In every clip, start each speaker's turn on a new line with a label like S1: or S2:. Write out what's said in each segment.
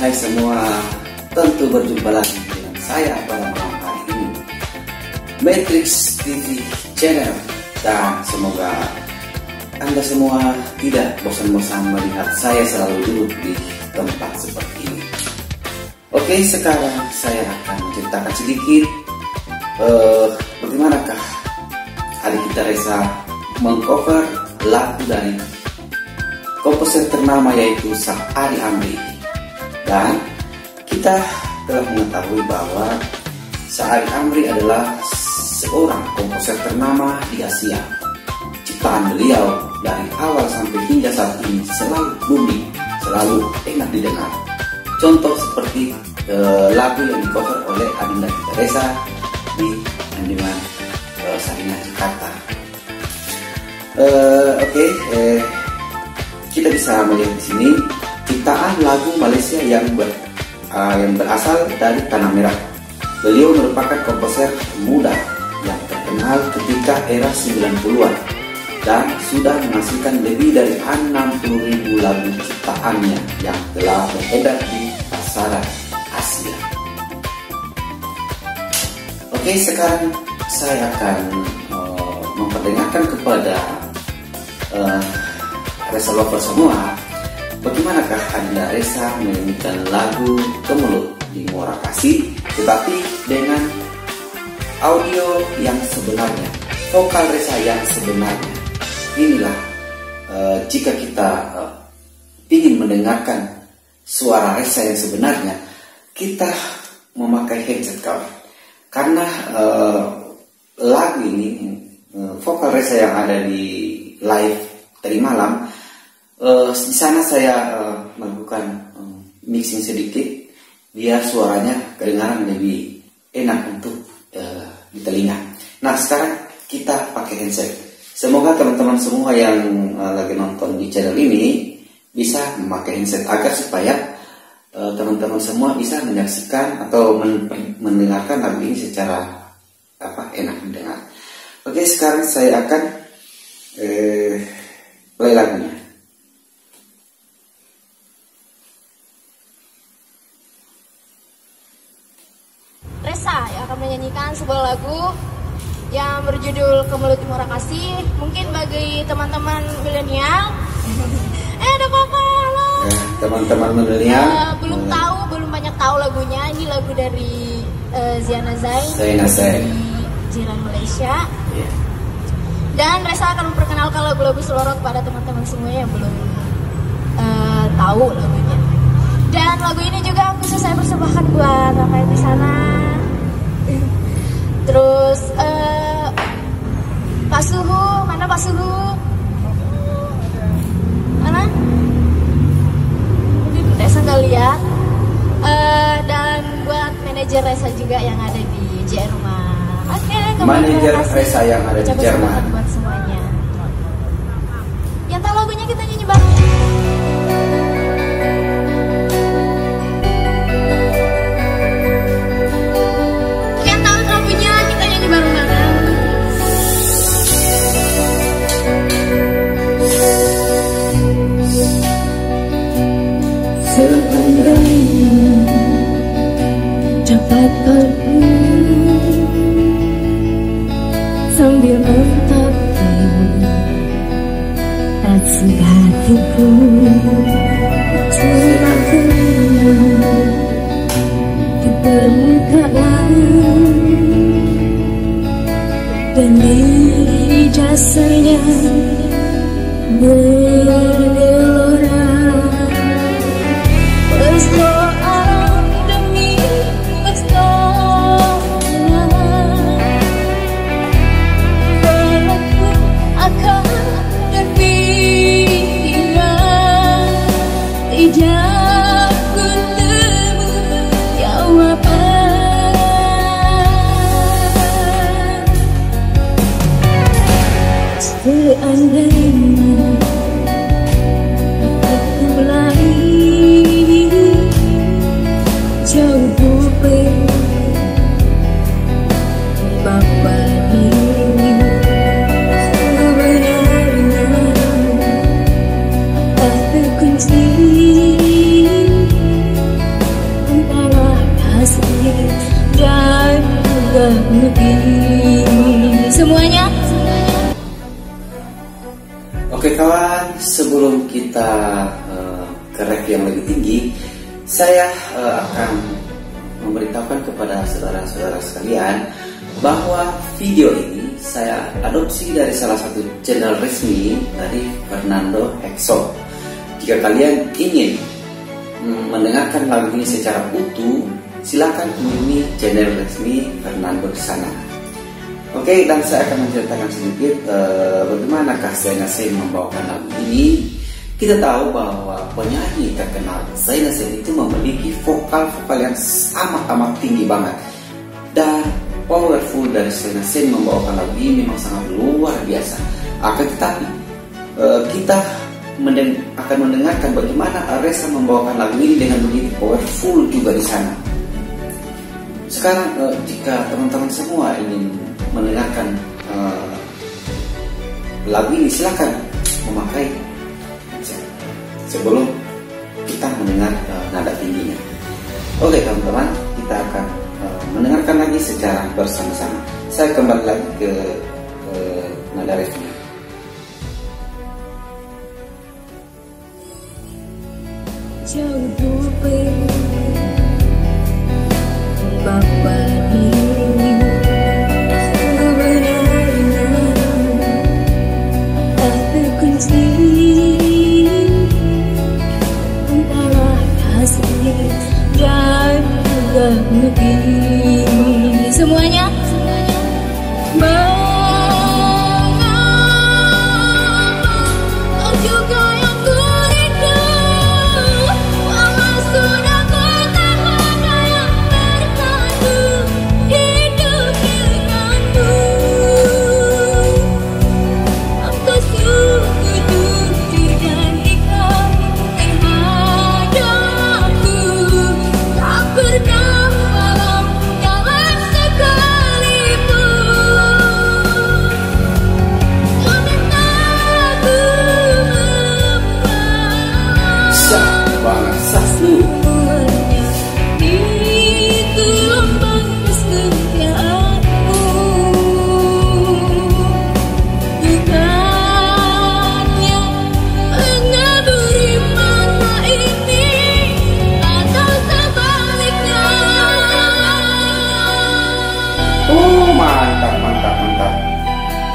S1: Hai semua, tentu berjumpa lagi dengan saya pada malam hari ini Matrix TV Channel. Dan semoga Anda semua tidak bosan-bosan melihat saya selalu duduk di tempat seperti ini. Oke, sekarang saya akan menceritakan sedikit bagaimanakah adik kita Reza mengcover lagu dari komposer ternama yaitu Syahari Amri. Dan kita telah mengetahui bahwa Syahari Amri adalah seorang komposer ternama di Asia. Ciptaan beliau dari awal sampai hingga saat ini selalu booming, selalu enak didengar. Contoh seperti lagu yang di-cover oleh Adinda kita Reza di Andiman Sarinah Jakarta. Kita bisa melihat di sini ciptaan lagu Malaysia yang berasal dari Tanah Merah. Beliau merupakan komposer muda yang terkenal ketika era 90-an dan sudah menghasilkan lebih dari 60.000 lagu ciptaannya yang telah beredar di pasaran Asia. Oke, sekarang saya akan memperdengarkan kepada Reza lover semua, bagaimanakah Adinda Reza menyanyikan lagu Kemelut di Muara Kasih, tetapi dengan audio yang sebenarnya, vokal Reza yang sebenarnya. Inilah jika kita ingin mendengarkan suara Reza yang sebenarnya, kita memakai headset kawan. Karena lagu ini, vokal Reza yang ada di live tadi malam, di sana saya melakukan mixing sedikit biar suaranya kedengaran lebih enak untuk di telinga. Nah, sekarang kita pakai handset. Semoga teman-teman semua yang lagi nonton di channel ini bisa memakai handset agar supaya teman-teman semua bisa menyaksikan atau mendengarkan lagu ini secara enak didengar. Oke, sekarang saya akan play lagunya.
S2: Reza yang akan menyanyikan sebuah lagu yang berjudul Kemelut di Muara Kasih. Mungkin bagi teman-teman milenial ada apa-apa halo.
S1: Teman-teman milenial
S2: belum banyak tahu lagunya. Ini lagu dari Ziana Zain di Jiran Malaysia. Dan Reza akan memperkenalkan lagu-lagu Selorot pada teman-teman semua yang belum tahu lagunya. Dan lagu ini juga khusus saya persembahkan buat Rafael di sana. Terus Pak Suhu, mana Pak Suhu? Mana? Mungkin Reza nggak lihat. Dan buat manajer Reza juga yang ada di Jerman. Oke,
S1: manajer Reza yang ada di Jerman.
S2: Buat semuanya. Yang tahu lagunya kita nyanyi bareng.
S3: Seandainya dapat pergi sambil menatap rasa hatiku, curahkannya di permukaan dan diri jasanya bergelora. Persoalan demi persoalan, pelaku akan berpikiran, tidak kunemu jawaban. Seandainya aku mulai jauh berbeda, Bapak ini sebenarnya tak terkunci dan juga begini semuanya.
S1: Oke kawan, sebelum kita ke ref yang lebih tinggi, saya akan memberitahukan kepada saudara-saudara sekalian bahwa video ini saya adopsi dari salah satu channel resmi dari Fernando Hexo. Jika kalian ingin mendengarkan lagu ini secara utuh, silakan kunjungi channel resmi Fernando di sana. Oke, dan saya akan menceritakan sedikit bagaimanakah Zain Hussein membawakan lagu ini. Kita tahu bahwa penyanyi terkenal Zain Hussein itu memiliki vokal-vokal yang amat tinggi banget, dan powerful dari Zain Hussein membawakan lagu ini memang sangat luar biasa. Akan tetapi kita akan mendengarkan bagaimana Reza membawakan lagu ini dengan begitu powerful juga di sana. Sekarang jika teman-teman semua ingin mendengarkan lagu ini, silakan memakai sebelum kita mendengar nada tingginya. Oke teman-teman, kita akan mendengarkan lagi secara bersama-sama. Saya kembali lagi ke nada refnya.
S3: Jauh bupin bahwa ini kebenaran tak terkunci antara kasih dan juga begini semuanya.
S1: Mantap.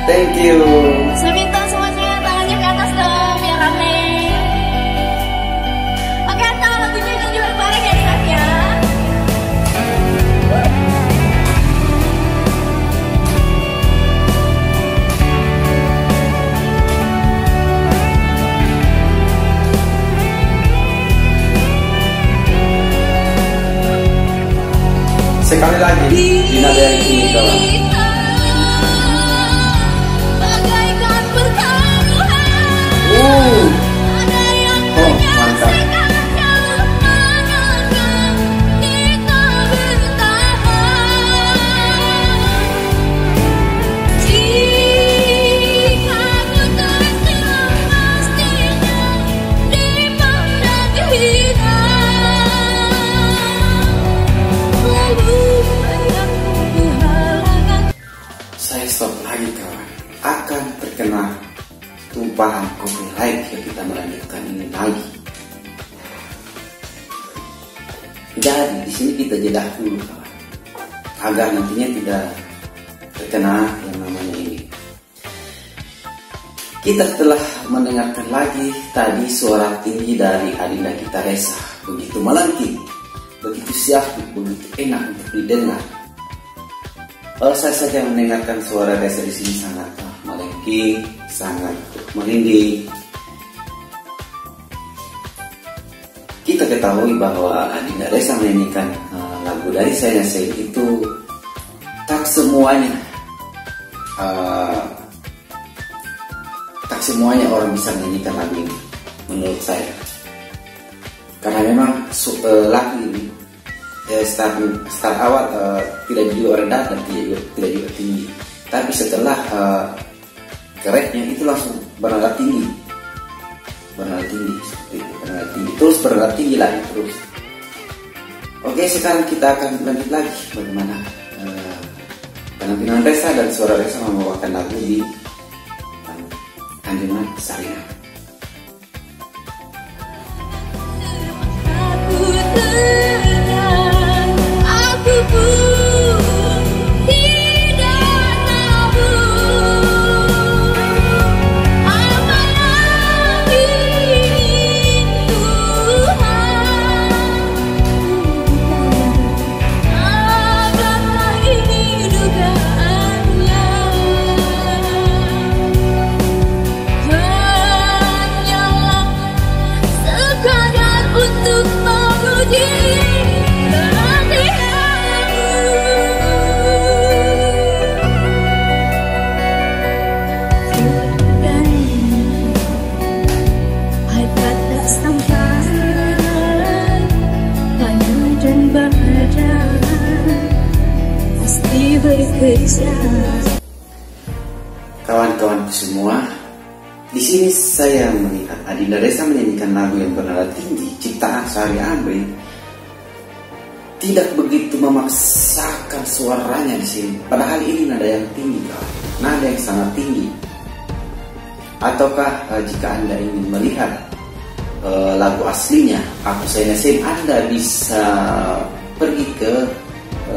S1: Thank you.
S2: Saya minta semuanya tangannya ke atas dong, biar rame. Oke, tahu lagunya nyanyi bareng ya Saf ya.
S1: Sekali lagi di nada yang tinggi kawan. Mantap. Saya stop lagi kawan, akan terkena tumpahan copyright jika kita melanjutkan ini lagi. Jadi di sini kita jeda dulu kawan, agar nantinya tidak terkena yang namanya ini. Kita telah mendengarkan lagi tadi suara tinggi dari adinda kita Reza, begitu melengking, begitu syahdu, begitu enak untuk didengar. Saya saja mendengarkan suara Reza di sini sangat melengking, sangat merinding. Kita ketahui bahwa adinda Reza menyanyikan lagu dari Zain Hussein itu tak semuanya orang bisa menyanyikan lagu ini menurut saya, karena memang lagu ini start awal tidak juga rendah dan tidak juga tinggi, tapi setelah keretnya itu langsung bernada tinggi seperti itu, terus bernada tinggi lagi terus. Oke, sekarang kita akan lanjut lagi bagaimana penampilan Resa dan suara Resa membawakan lagu di Anjungan Sarinah. Kawan-kawanku semua, di sini saya melihat Adinda Resa menyanyikan lagu yang bernada tinggi, ciptaan Sari Amri. Tidak begitu memaksakan suaranya di sini. Padahal ini nada yang tinggi, kawan. Nada yang sangat tinggi. Ataukah jika Anda ingin melihat lagu aslinya, Aku Saya Nasib, Anda bisa pergi ke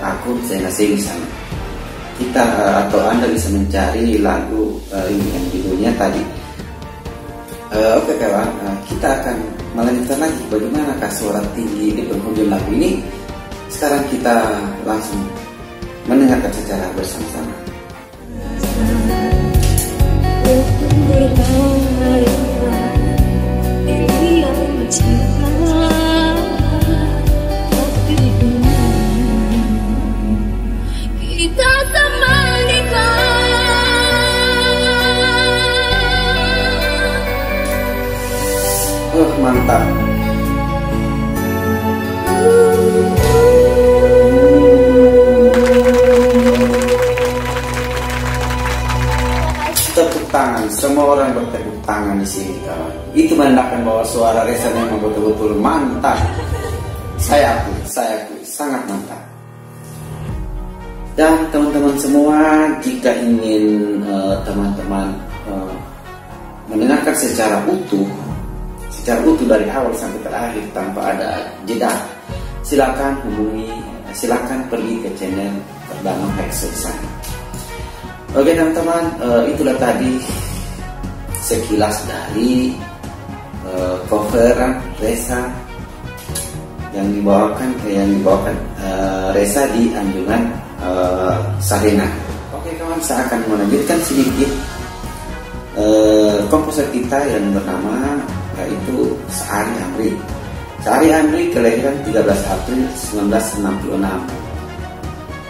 S1: akun Saya Nasib di sana. Atau Anda bisa mencari lagu ini yang judulnya tadi. Oke kawan, kita akan melanjutkan lagi bagaimanakah suara tinggi di penghujung lagu ini. Sekarang kita langsung mendengarkan secara bersama-sama. Mantap. Tepuk tangan, semua orang bertepuk tangan di sini kawan. Itu menandakan bahwa suara Resa memang betul-betul mantap. Saya akui, sangat mantap. Dan teman-teman semua, jika ingin teman-teman mendengarkan secara utuh dari awal sampai terakhir tanpa ada jeda, silakan pergi ke channel Perdana Heksosan. Oke teman-teman, itulah tadi sekilas dari cover Resa yang dibawakan Resa di Anjungan Sarinah. Oke kawan, saya akan melanjutkan sedikit komposer kita yang bernama yaitu Sa'ari Amri. Sa'ari Amri kelahiran 13 April 1966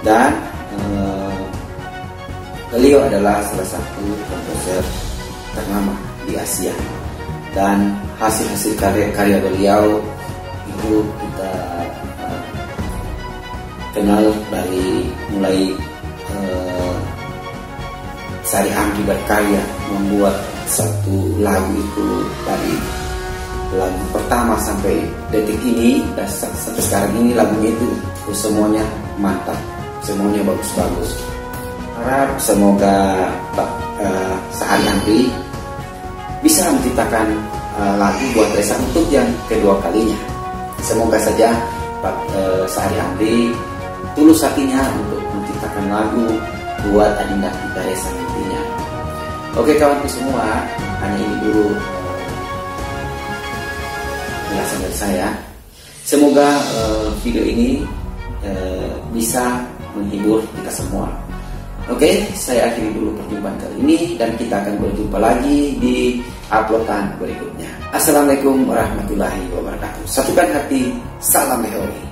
S1: dan beliau adalah salah satu komposer ternama di Asia, dan hasil karya beliau itu kita kenal dari mulai Sa'ari Amri berkarya membuat satu lagu itu dari lagu pertama sampai detik ini dan sampai sekarang ini lagunya itu semuanya mantap, semuanya bagus-bagus. Harap semoga Sa'ari Amri bisa menciptakan lagu buat Resa untuk yang kedua kalinya. Semoga saja Sa'ari Amri tulus hatinya untuk menciptakan lagu buat Adinda kita Resa nantinya. Oke kawanku semua, hanya ini dulu penjelasan dari saya. Semoga video ini bisa menghibur kita semua. Oke, saya akhiri dulu perjumpaan kali ini dan kita akan berjumpa lagi di uploadan berikutnya. Assalamualaikum warahmatullahi wabarakatuh. Satukan hati, salam Behori.